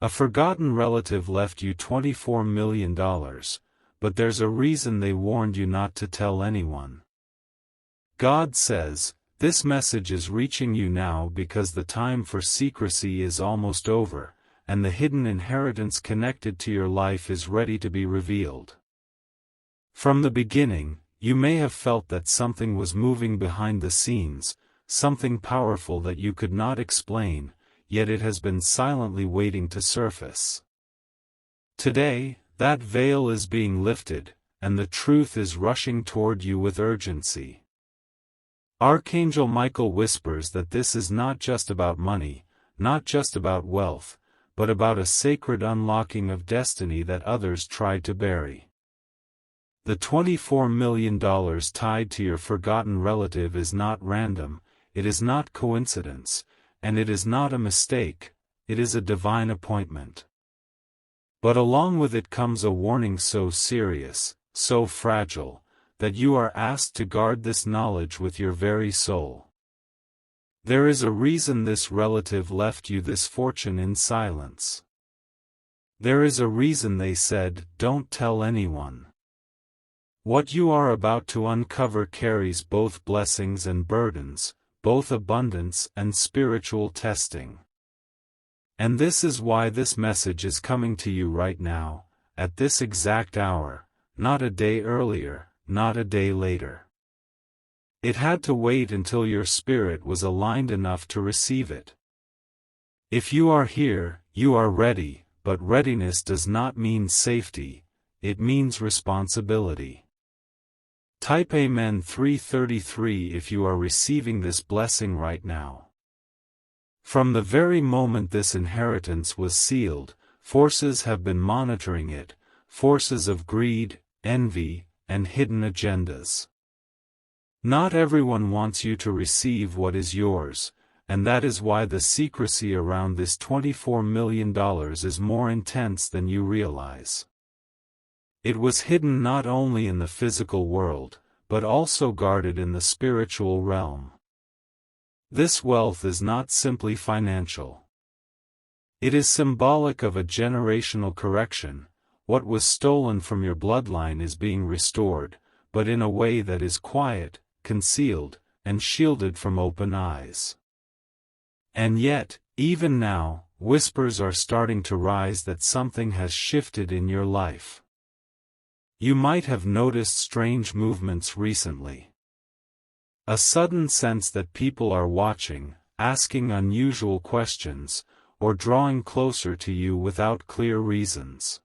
A forgotten relative left you $24 million, but there's a reason they warned you not to tell anyone. God says, this message is reaching you now because the time for secrecy is almost over, and the hidden inheritance connected to your life is ready to be revealed. From the beginning, you may have felt that something was moving behind the scenes, something powerful that you could not explain, yet it has been silently waiting to surface. Today, that veil is being lifted, and the truth is rushing toward you with urgency. Archangel Michael whispers that this is not just about money, not just about wealth, but about a sacred unlocking of destiny that others tried to bury. The $24 million tied to your forgotten relative is not random, it is not coincidence, and it is not a mistake, it is a divine appointment. But along with it comes a warning so serious, so fragile, that you are asked to guard this knowledge with your very soul. There is a reason this relative left you this fortune in silence. There is a reason they said, "Don't tell anyone." What you are about to uncover carries both blessings and burdens, both abundance and spiritual testing. And this is why this message is coming to you right now, at this exact hour, not a day earlier, not a day later. It had to wait until your spirit was aligned enough to receive it. If you are here, you are ready, but readiness does not mean safety, it means responsibility. Type Amen 333 if you are receiving this blessing right now. From the very moment this inheritance was sealed, forces have been monitoring it, forces of greed, envy, and hidden agendas. Not everyone wants you to receive what is yours, and that is why the secrecy around this $24 million is more intense than you realize. It was hidden not only in the physical world, but also guarded in the spiritual realm. This wealth is not simply financial. It is symbolic of a generational correction. What was stolen from your bloodline is being restored, but in a way that is quiet, concealed, and shielded from open eyes. And yet, even now, whispers are starting to rise that something has shifted in your life. You might have noticed strange movements recently. A sudden sense that people are watching, asking unusual questions, or drawing closer to you without clear reasons.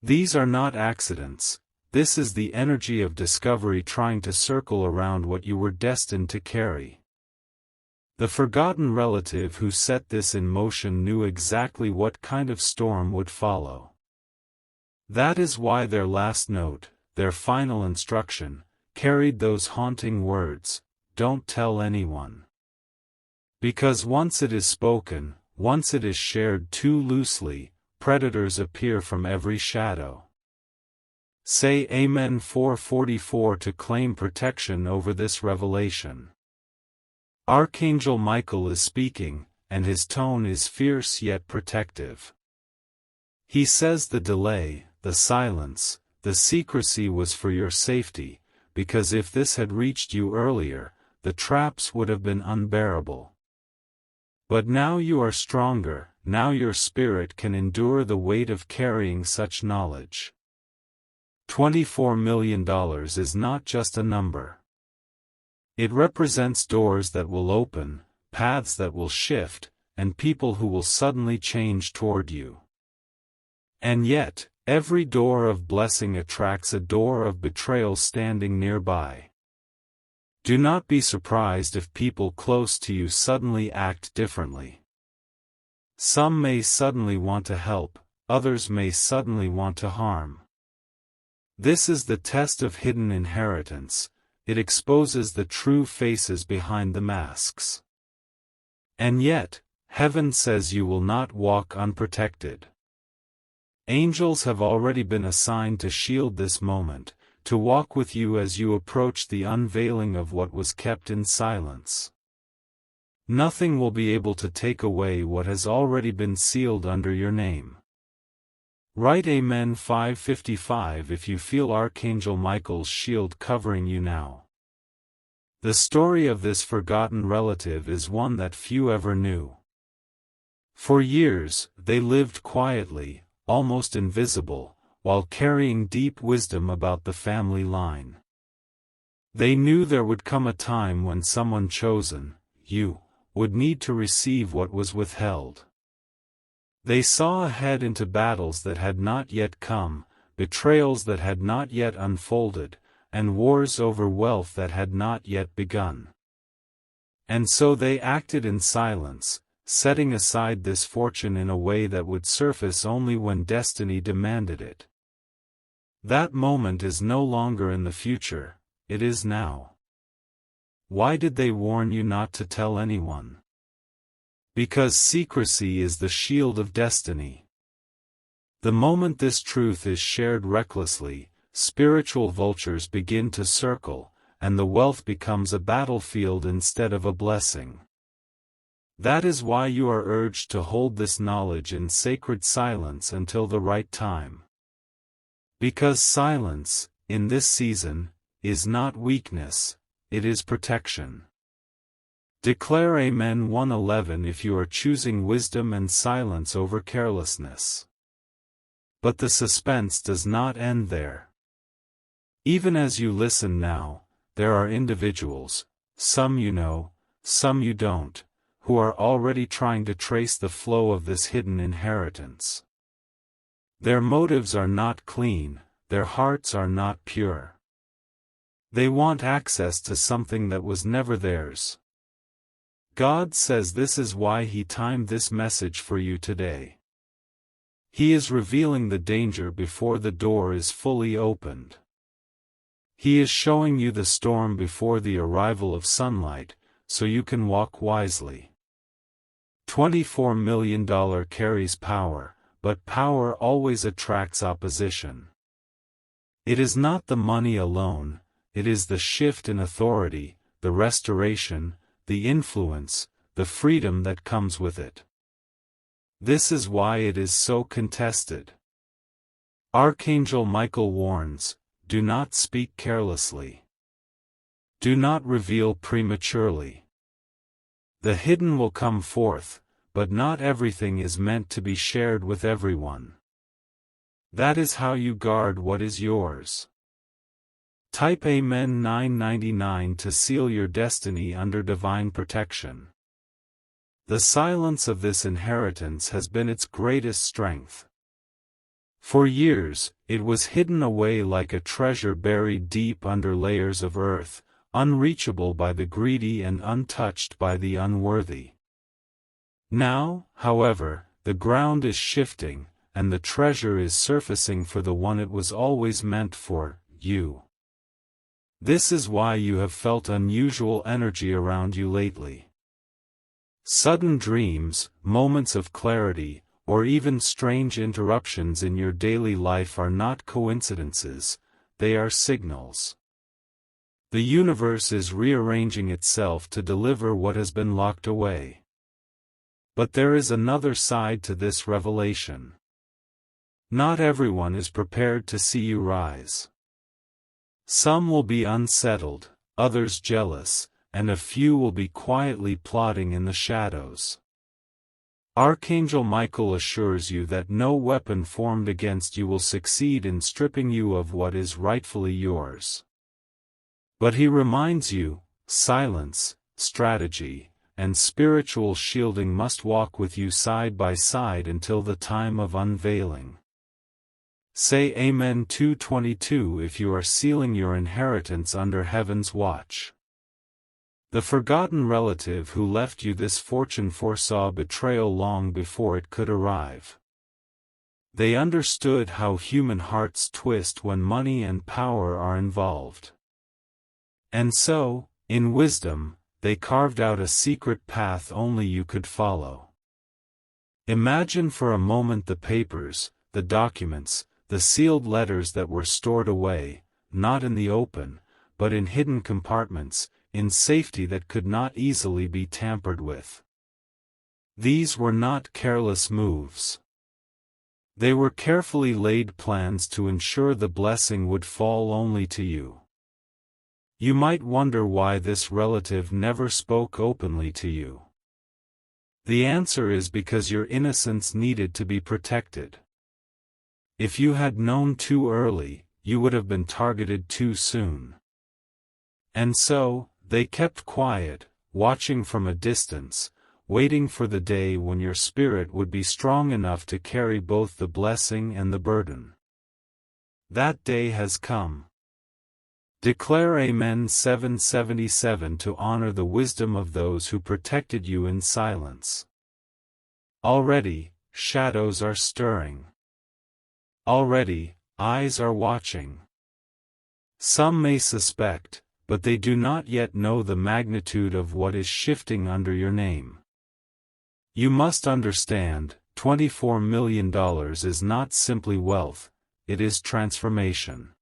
These are not accidents, this is the energy of discovery trying to circle around what you were destined to carry. The forgotten relative who set this in motion knew exactly what kind of storm would follow. That is why their last note, their final instruction, carried those haunting words, "Don't tell anyone." Because once it is spoken, once it is shared too loosely, predators appear from every shadow. Say Amen 444 to claim protection over this revelation. Archangel Michael is speaking, and his tone is fierce yet protective. He says the delay, the silence, the secrecy was for your safety, because if this had reached you earlier, the traps would have been unbearable. But now you are stronger, now your spirit can endure the weight of carrying such knowledge. $24 million is not just a number. It represents doors that will open, paths that will shift, and people who will suddenly change toward you. And yet, every door of blessing attracts a door of betrayal standing nearby. Do not be surprised if people close to you suddenly act differently. Some may suddenly want to help, others may suddenly want to harm. This is the test of hidden inheritance, it exposes the true faces behind the masks. And yet, heaven says you will not walk unprotected. Angels have already been assigned to shield this moment, to walk with you as you approach the unveiling of what was kept in silence. Nothing will be able to take away what has already been sealed under your name. Write Amen 5:55 if you feel Archangel Michael's shield covering you now. The story of this forgotten relative is one that few ever knew. For years, they lived quietly, almost invisible, while carrying deep wisdom about the family line. They knew there would come a time when someone chosen, you, would need to receive what was withheld. They saw ahead into battles that had not yet come, betrayals that had not yet unfolded, and wars over wealth that had not yet begun. And so they acted in silence, setting aside this fortune in a way that would surface only when destiny demanded it. That moment is no longer in the future, it is now. Why did they warn you not to tell anyone? Because secrecy is the shield of destiny. The moment this truth is shared recklessly, spiritual vultures begin to circle, and the wealth becomes a battlefield instead of a blessing. That is why you are urged to hold this knowledge in sacred silence until the right time. Because silence, in this season, is not weakness, it is protection. Declare Amen 1:11 if you are choosing wisdom and silence over carelessness. But the suspense does not end there. Even as you listen now, there are individuals, some you know, some you don't, who are already trying to trace the flow of this hidden inheritance. Their motives are not clean, their hearts are not pure. They want access to something that was never theirs. God says this is why He timed this message for you today. He is revealing the danger before the door is fully opened. He is showing you the storm before the arrival of sunlight, so you can walk wisely. $24 million carries power, but power always attracts opposition. It is not the money alone, it is the shift in authority, the restoration, the influence, the freedom that comes with it. This is why it is so contested. Archangel Michael warns, do not speak carelessly. Do not reveal prematurely. The hidden will come forth, but not everything is meant to be shared with everyone. That is how you guard what is yours. Type Amen 999 to seal your destiny under divine protection. The silence of this inheritance has been its greatest strength. For years, it was hidden away like a treasure buried deep under layers of earth, unreachable by the greedy and untouched by the unworthy. Now, however, the ground is shifting, and the treasure is surfacing for the one it was always meant for, you. This is why you have felt unusual energy around you lately. Sudden dreams, moments of clarity, or even strange interruptions in your daily life are not coincidences, they are signals. The universe is rearranging itself to deliver what has been locked away. But there is another side to this revelation. Not everyone is prepared to see you rise. Some will be unsettled, others jealous, and a few will be quietly plotting in the shadows. Archangel Michael assures you that no weapon formed against you will succeed in stripping you of what is rightfully yours. But he reminds you, silence, strategy, and spiritual shielding must walk with you side by side until the time of unveiling. Say Amen 2:22 if you are sealing your inheritance under heaven's watch. The forgotten relative who left you this fortune foresaw betrayal long before it could arrive. They understood how human hearts twist when money and power are involved. And so, in wisdom, they carved out a secret path only you could follow. Imagine for a moment the papers, the documents, the sealed letters that were stored away, not in the open, but in hidden compartments, in safety that could not easily be tampered with. These were not careless moves. They were carefully laid plans to ensure the blessing would fall only to you. You might wonder why this relative never spoke openly to you. The answer is because your innocence needed to be protected. If you had known too early, you would have been targeted too soon. And so, they kept quiet, watching from a distance, waiting for the day when your spirit would be strong enough to carry both the blessing and the burden. That day has come. Declare Amen 777 to honor the wisdom of those who protected you in silence. Already, shadows are stirring. Already, eyes are watching. Some may suspect, but they do not yet know the magnitude of what is shifting under your name. You must understand, $24 million is not simply wealth, it is transformation.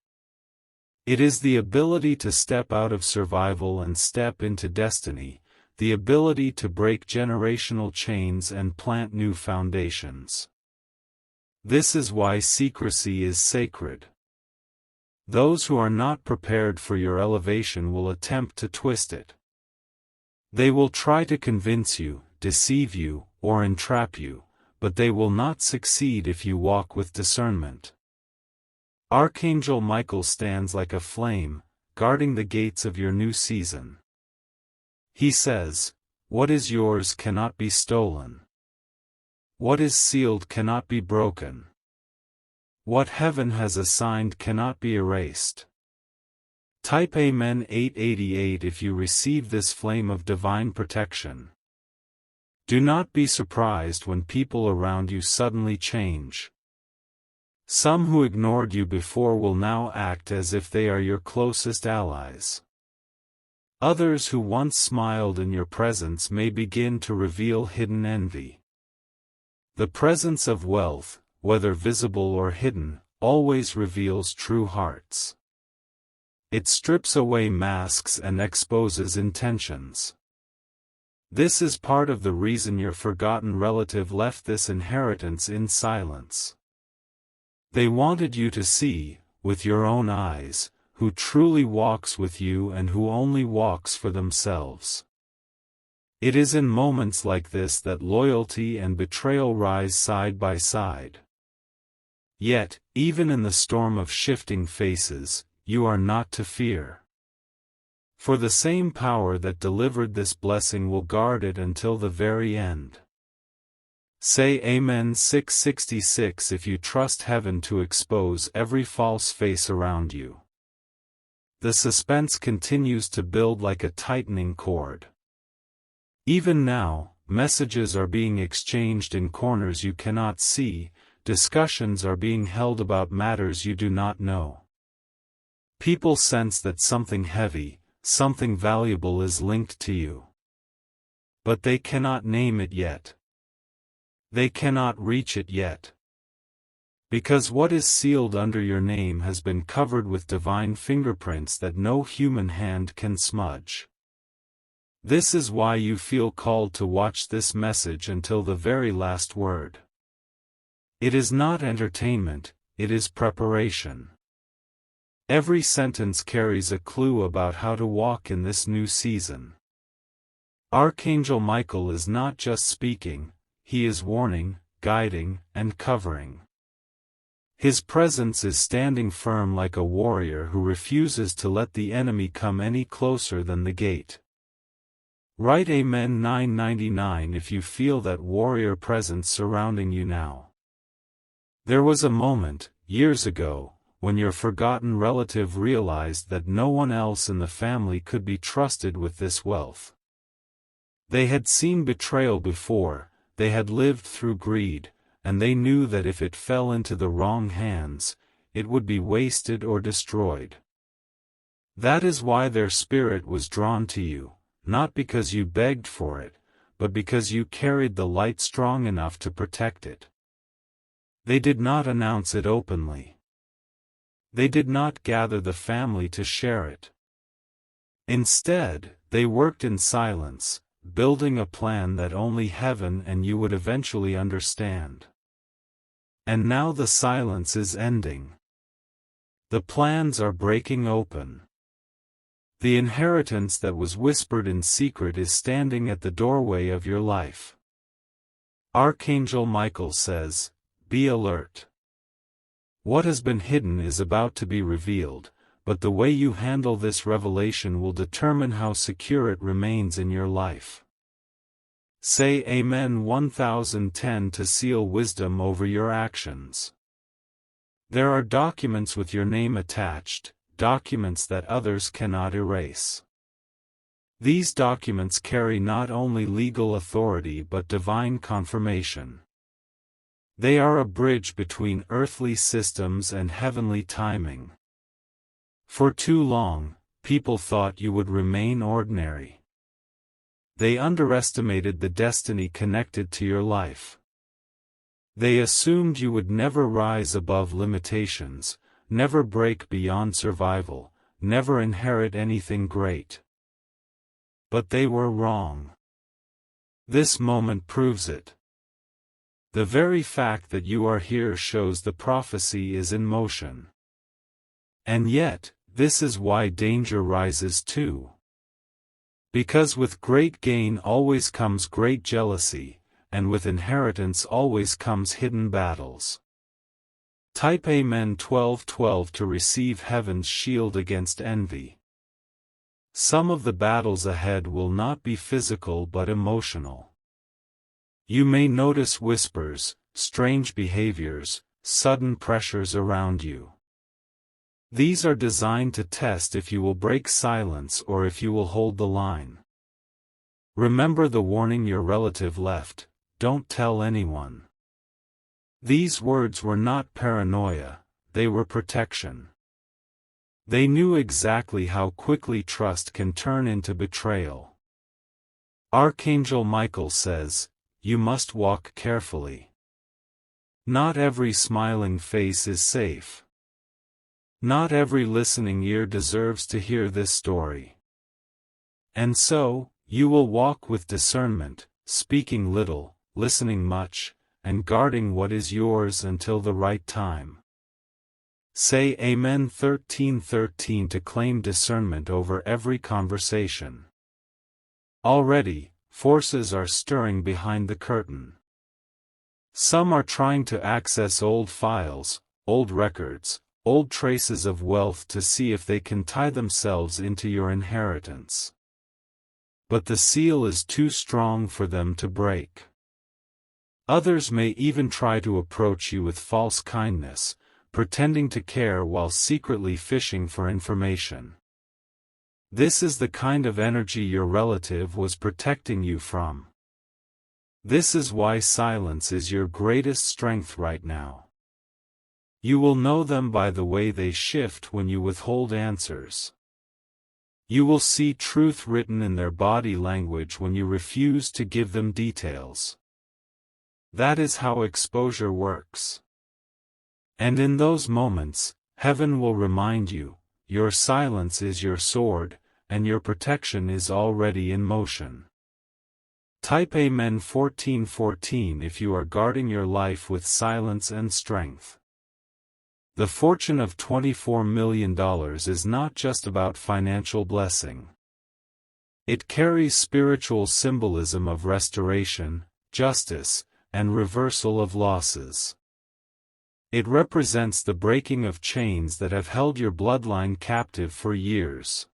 It is the ability to step out of survival and step into destiny, the ability to break generational chains and plant new foundations. This is why secrecy is sacred. Those who are not prepared for your elevation will attempt to twist it. They will try to convince you, deceive you, or entrap you, but they will not succeed if you walk with discernment. Archangel Michael stands like a flame, guarding the gates of your new season. He says, "What is yours cannot be stolen. What is sealed cannot be broken. What heaven has assigned cannot be erased." Type Amen 888 if you receive this flame of divine protection. Do not be surprised when people around you suddenly change. Some who ignored you before will now act as if they are your closest allies. Others who once smiled in your presence may begin to reveal hidden envy. The presence of wealth, whether visible or hidden, always reveals true hearts. It strips away masks and exposes intentions. This is part of the reason your forgotten relative left this inheritance in silence. They wanted you to see, with your own eyes, who truly walks with you and who only walks for themselves. It is in moments like this that loyalty and betrayal rise side by side. Yet, even in the storm of shifting faces, you are not to fear. For the same power that delivered this blessing will guard it until the very end. Say Amen 666 if you trust heaven to expose every false face around you. The suspense continues to build like a tightening cord. Even now, messages are being exchanged in corners you cannot see, discussions are being held about matters you do not know. People sense that something heavy, something valuable is linked to you. But they cannot name it yet. They cannot reach it yet. Because what is sealed under your name has been covered with divine fingerprints that no human hand can smudge. This is why you feel called to watch this message until the very last word. It is not entertainment, it is preparation. Every sentence carries a clue about how to walk in this new season. Archangel Michael is not just speaking, he is warning, guiding, and covering. His presence is standing firm like a warrior who refuses to let the enemy come any closer than the gate. Write Amen 999 if you feel that warrior presence surrounding you now. There was a moment, years ago, when your forgotten relative realized that no one else in the family could be trusted with this wealth. They had seen betrayal before, they had lived through greed, and they knew that if it fell into the wrong hands, it would be wasted or destroyed. That is why their spirit was drawn to you, not because you begged for it, but because you carried the light strong enough to protect it. They did not announce it openly. They did not gather the family to share it. Instead, They worked in silence, building a plan that only heaven and you would eventually understand. And now the silence is ending. The plans are breaking open. The inheritance that was whispered in secret is standing at the doorway of your life. Archangel Michael says, "Be alert. What has been hidden is about to be revealed, but the way you handle this revelation will determine how secure it remains in your life." Say Amen 1010 to seal wisdom over your actions. There are documents with your name attached, documents that others cannot erase. These documents carry not only legal authority but divine confirmation. They are a bridge between earthly systems and heavenly timing. For too long, people thought you would remain ordinary. They underestimated the destiny connected to your life. They assumed you would never rise above limitations, never break beyond survival, never inherit anything great. But they were wrong. This moment proves it. The very fact that you are here shows the prophecy is in motion. And yet, this is why danger rises too. Because with great gain always comes great jealousy, and with inheritance always comes hidden battles. Type Amen 1212 to receive heaven's shield against envy. Some of the battles ahead will not be physical but emotional. You may notice whispers, strange behaviors, sudden pressures around you. These are designed to test if you will break silence or if you will hold the line. Remember the warning your relative left, "Don't tell anyone." These words were not paranoia, they were protection. They knew exactly how quickly trust can turn into betrayal. Archangel Michael says, "You must walk carefully. Not every smiling face is safe. Not every listening ear deserves to hear this story. And so, you will walk with discernment, speaking little, listening much, and guarding what is yours until the right time." Say Amen 1313 to claim discernment over every conversation. Already, forces are stirring behind the curtain. Some are trying to access old files, old records, old traces of wealth to see if they can tie themselves into your inheritance. But the seal is too strong for them to break. Others may even try to approach you with false kindness, pretending to care while secretly fishing for information. This is the kind of energy your relative was protecting you from. This is why silence is your greatest strength right now. You will know them by the way they shift when you withhold answers. You will see truth written in their body language when you refuse to give them details. That is how exposure works. And in those moments, heaven will remind you, your silence is your sword, and your protection is already in motion. Type Amen 1414 if you are guarding your life with silence and strength. The fortune of $24 million is not just about financial blessing. It carries spiritual symbolism of restoration, justice, and reversal of losses. It represents the breaking of chains that have held your bloodline captive for years.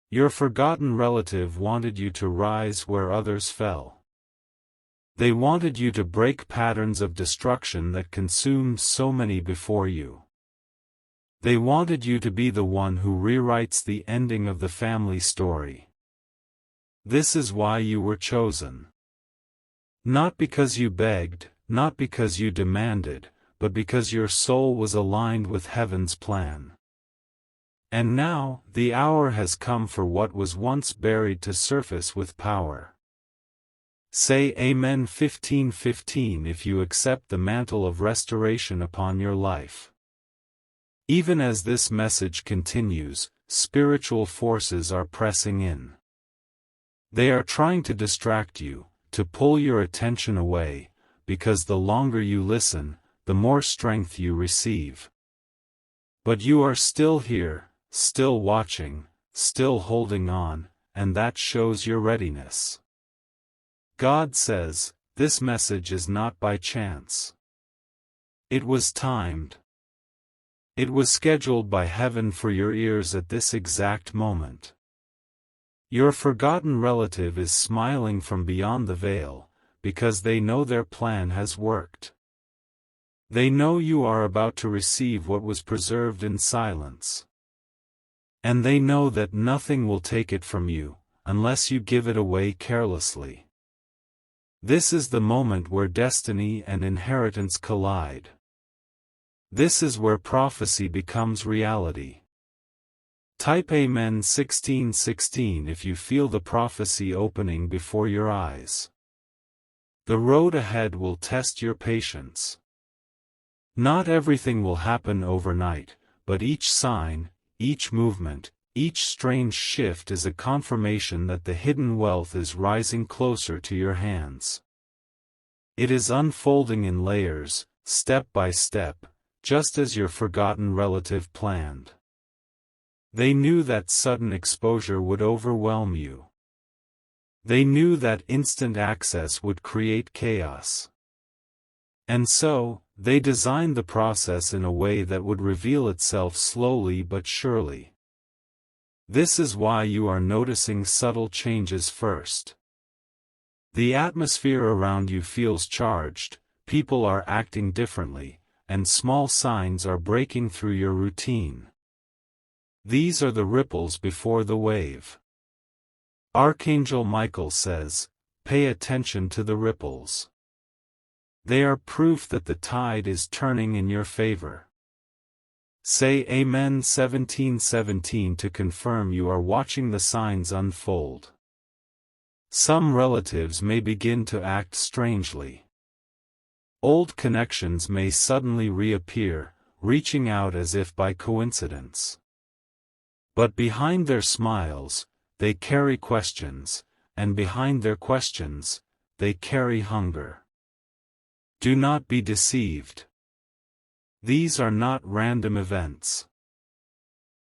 Your forgotten relative wanted you to rise where others fell. They wanted you to break patterns of destruction that consumed so many before you. They wanted you to be the one who rewrites the ending of the family story. This is why you were chosen. Not because you begged, not because you demanded, but because your soul was aligned with heaven's plan. And now, the hour has come for what was once buried to surface with power. Say Amen 1515 if you accept the mantle of restoration upon your life. Even as this message continues, spiritual forces are pressing in. They are trying to distract you, to pull your attention away, because the longer you listen, the more strength you receive. But you are still here, still watching, still holding on, and that shows your readiness. God says, this message is not by chance. It was timed. It was scheduled by heaven for your ears at this exact moment. Your forgotten relative is smiling from beyond the veil, because they know their plan has worked. They know you are about to receive what was preserved in silence. And they know that nothing will take it from you, unless you give it away carelessly. This is the moment where destiny and inheritance collide. This is where prophecy becomes reality. Type Amen 16:16 if you feel the prophecy opening before your eyes. The road ahead will test your patience. Not everything will happen overnight, but each sign, each movement, each strange shift is a confirmation that the hidden wealth is rising closer to your hands. It is unfolding in layers, step by step, just as your forgotten relative planned. They knew that sudden exposure would overwhelm you. They knew that instant access would create chaos. And so, they designed the process in a way that would reveal itself slowly but surely. This is why you are noticing subtle changes first. The atmosphere around you feels charged, people are acting differently, and small signs are breaking through your routine. These are the ripples before the wave. Archangel Michael says, pay attention to the ripples. They are proof that the tide is turning in your favor. Say Amen 17:17 to confirm you are watching the signs unfold. Some relatives may begin to act strangely. Old connections may suddenly reappear, reaching out as if by coincidence. But behind their smiles, they carry questions, and behind their questions, they carry hunger. Do not be deceived. These are not random events.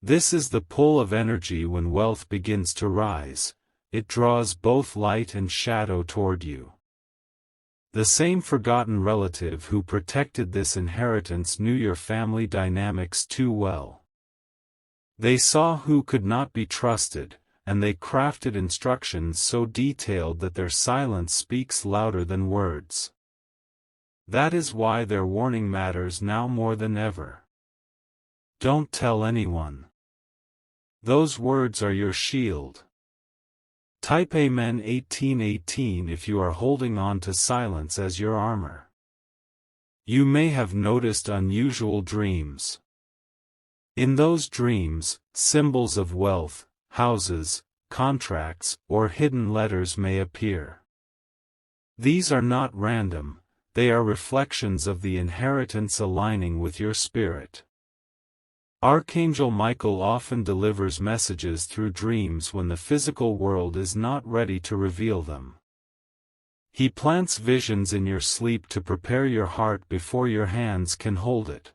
This is the pull of energy when wealth begins to rise, it draws both light and shadow toward you. The same forgotten relative who protected this inheritance knew your family dynamics too well. They saw who could not be trusted, and they crafted instructions so detailed that their silence speaks louder than words. That is why their warning matters now more than ever. Don't tell anyone. Those words are your shield. Type Amen 18:18 if you are holding on to silence as your armor. You may have noticed unusual dreams. In those dreams, symbols of wealth, houses, contracts, or hidden letters may appear. These are not random, they are reflections of the inheritance aligning with your spirit. Archangel Michael often delivers messages through dreams when the physical world is not ready to reveal them. He plants visions in your sleep to prepare your heart before your hands can hold it.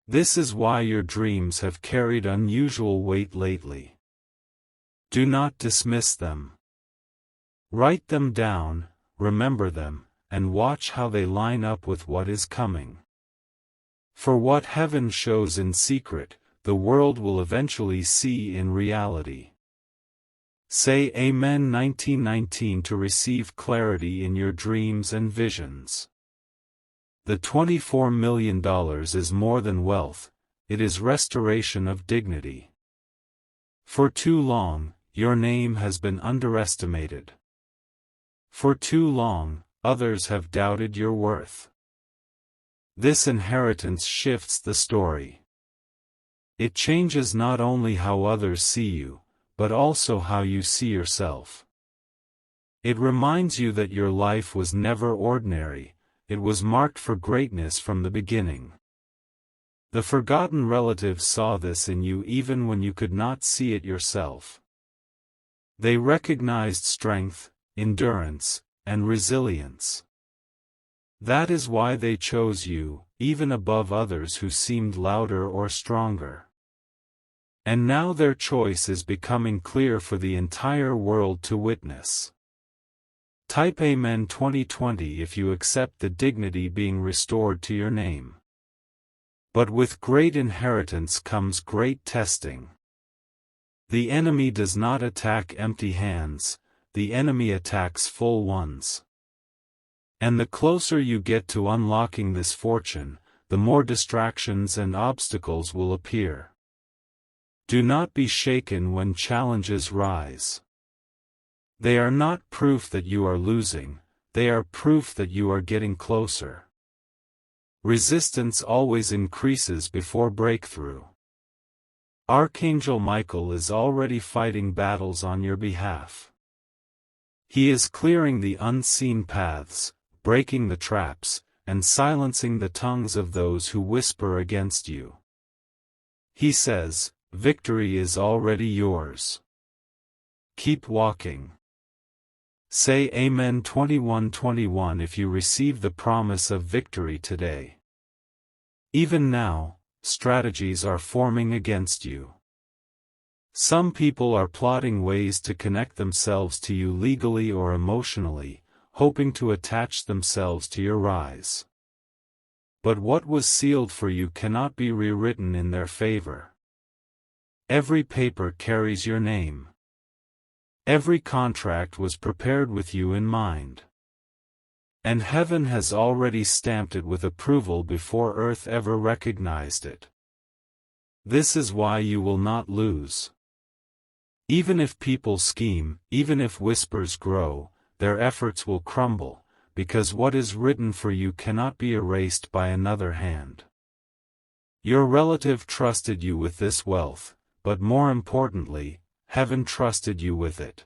This is why your dreams have carried unusual weight lately. Do not dismiss them. Write them down, remember them, and watch how they line up with what is coming. For what heaven shows in secret, the world will eventually see in reality. Say Amen 19:19 to receive clarity in your dreams and visions. The $24 million is more than wealth, it is restoration of dignity. For too long, your name has been underestimated. For too long, others have doubted your worth. This inheritance shifts the story. It changes not only how others see you, but also how you see yourself. It reminds you that your life was never ordinary, it was marked for greatness from the beginning. The forgotten relative saw this in you even when you could not see it yourself. They recognized strength, endurance, and resilience. That is why they chose you, even above others who seemed louder or stronger. And now their choice is becoming clear for the entire world to witness. Type Amen 2020 if you accept the dignity being restored to your name. But with great inheritance comes great testing. The enemy does not attack empty hands, the enemy attacks full ones. And the closer you get to unlocking this fortune, the more distractions and obstacles will appear. Do not be shaken when challenges rise. They are not proof that you are losing, they are proof that you are getting closer. Resistance always increases before breakthrough. Archangel Michael is already fighting battles on your behalf. He is clearing the unseen paths, breaking the traps, and silencing the tongues of those who whisper against you. He says, "Victory is already yours. Keep walking." Say Amen 21:21 if you receive the promise of victory today. Even now, strategies are forming against you. Some people are plotting ways to connect themselves to you legally or emotionally, hoping to attach themselves to your rise. But what was sealed for you cannot be rewritten in their favor. Every paper carries your name. Every contract was prepared with you in mind. And heaven has already stamped it with approval before earth ever recognized it. This is why you will not lose. Even if people scheme, even if whispers grow, their efforts will crumble, because what is written for you cannot be erased by another hand. Your relative trusted you with this wealth, but more importantly, heaven trusted you with it.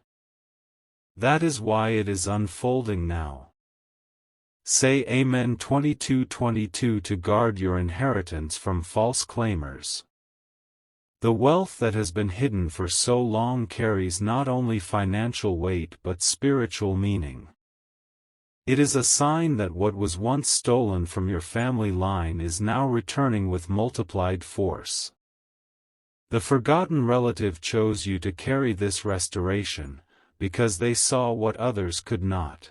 That is why it is unfolding now. Say Amen 22:22 to guard your inheritance from false claimers. The wealth that has been hidden for so long carries not only financial weight but spiritual meaning. It is a sign that what was once stolen from your family line is now returning with multiplied force. The forgotten relative chose you to carry this restoration, because they saw what others could not.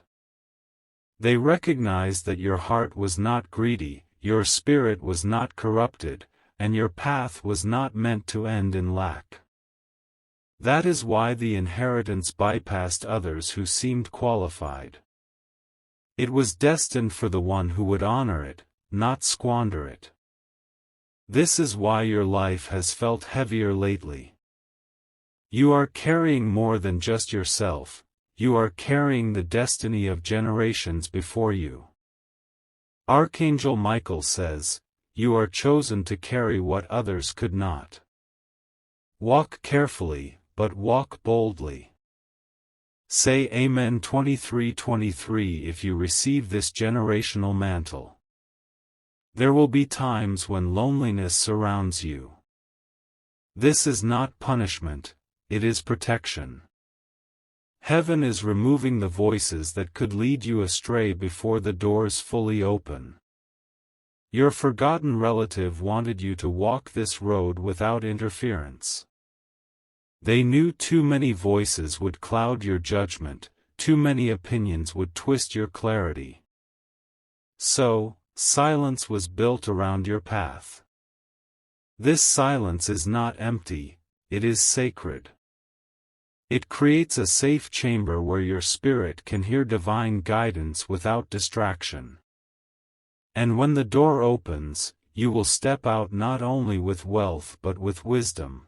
They recognized that your heart was not greedy, your spirit was not corrupted, and your path was not meant to end in lack. That is why the inheritance bypassed others who seemed qualified. It was destined for the one who would honor it, not squander it. This is why your life has felt heavier lately. You are carrying more than just yourself, you are carrying the destiny of generations before you. Archangel Michael says, "You are chosen to carry what others could not." Walk carefully, but walk boldly. Say Amen 23:23 if you receive this generational mantle. There will be times when loneliness surrounds you. This is not punishment, it is protection. Heaven is removing the voices that could lead you astray before the doors fully open. Your forgotten relative wanted you to walk this road without interference. They knew too many voices would cloud your judgment, too many opinions would twist your clarity. So, silence was built around your path. This silence is not empty, it is sacred. It creates a safe chamber where your spirit can hear divine guidance without distraction. And when the door opens, you will step out not only with wealth but with wisdom.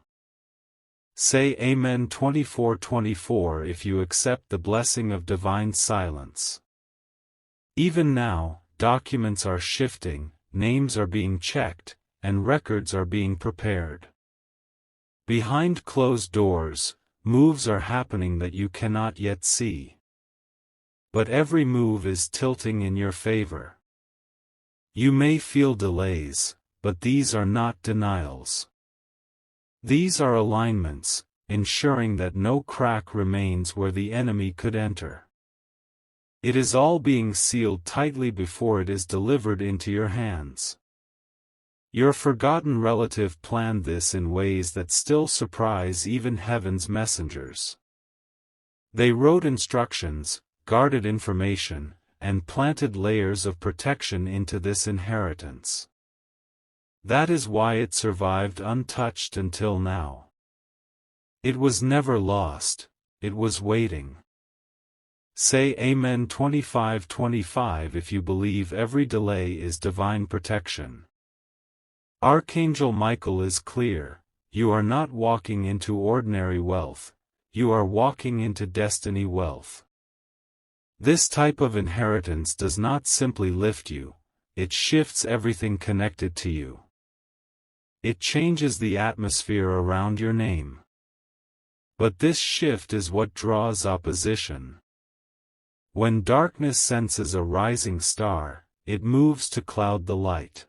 Say Amen 24:24 if you accept the blessing of divine silence. Even now, documents are shifting, names are being checked, and records are being prepared. Behind closed doors, moves are happening that you cannot yet see. But every move is tilting in your favor. You may feel delays, but these are not denials. These are alignments, ensuring that no crack remains where the enemy could enter. It is all being sealed tightly before it is delivered into your hands. Your forgotten relative planned this in ways that still surprise even heaven's messengers. They wrote instructions, guarded information, and planted layers of protection into this inheritance. That is why it survived untouched until now. It was never lost, it was waiting. Say Amen 25:25 if you believe every delay is divine protection. Archangel Michael is clear: you are not walking into ordinary wealth, you are walking into destiny wealth. This type of inheritance does not simply lift you, it shifts everything connected to you. It changes the atmosphere around your name. But this shift is what draws opposition. When darkness senses a rising star, it moves to cloud the light.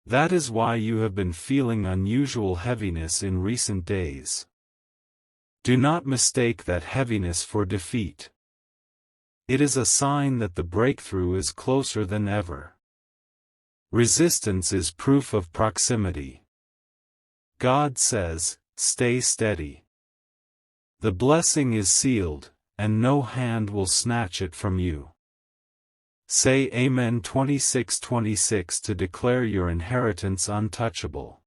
That is why you have been feeling unusual heaviness in recent days. Do not mistake that heaviness for defeat. It is a sign that the breakthrough is closer than ever. Resistance is proof of proximity. God says, stay steady. The blessing is sealed, and no hand will snatch it from you. Say Amen 26:26 to declare your inheritance untouchable.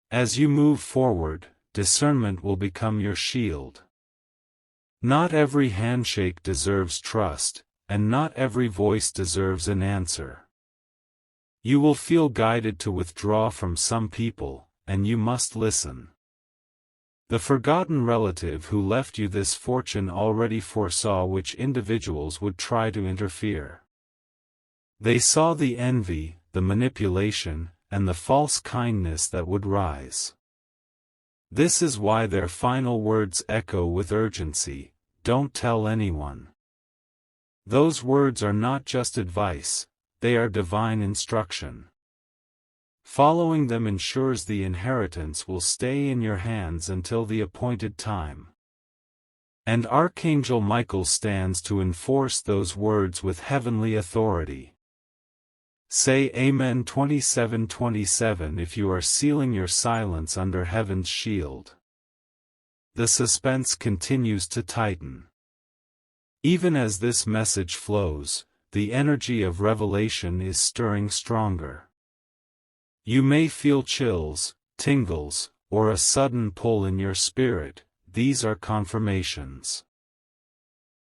As you move forward, discernment will become your shield. Not every handshake deserves trust, and not every voice deserves an answer. You will feel guided to withdraw from some people, and you must listen. The forgotten relative who left you this fortune already foresaw which individuals would try to interfere. They saw the envy, the manipulation, and the false kindness that would rise. This is why their final words echo with urgency: don't tell anyone. Those words are not just advice, they are divine instruction. Following them ensures the inheritance will stay in your hands until the appointed time. And Archangel Michael stands to enforce those words with heavenly authority. Say Amen 27:27 if you are sealing your silence under heaven's shield. The suspense continues to tighten. Even as this message flows, the energy of revelation is stirring stronger. You may feel chills, tingles, or a sudden pull in your spirit. These are confirmations.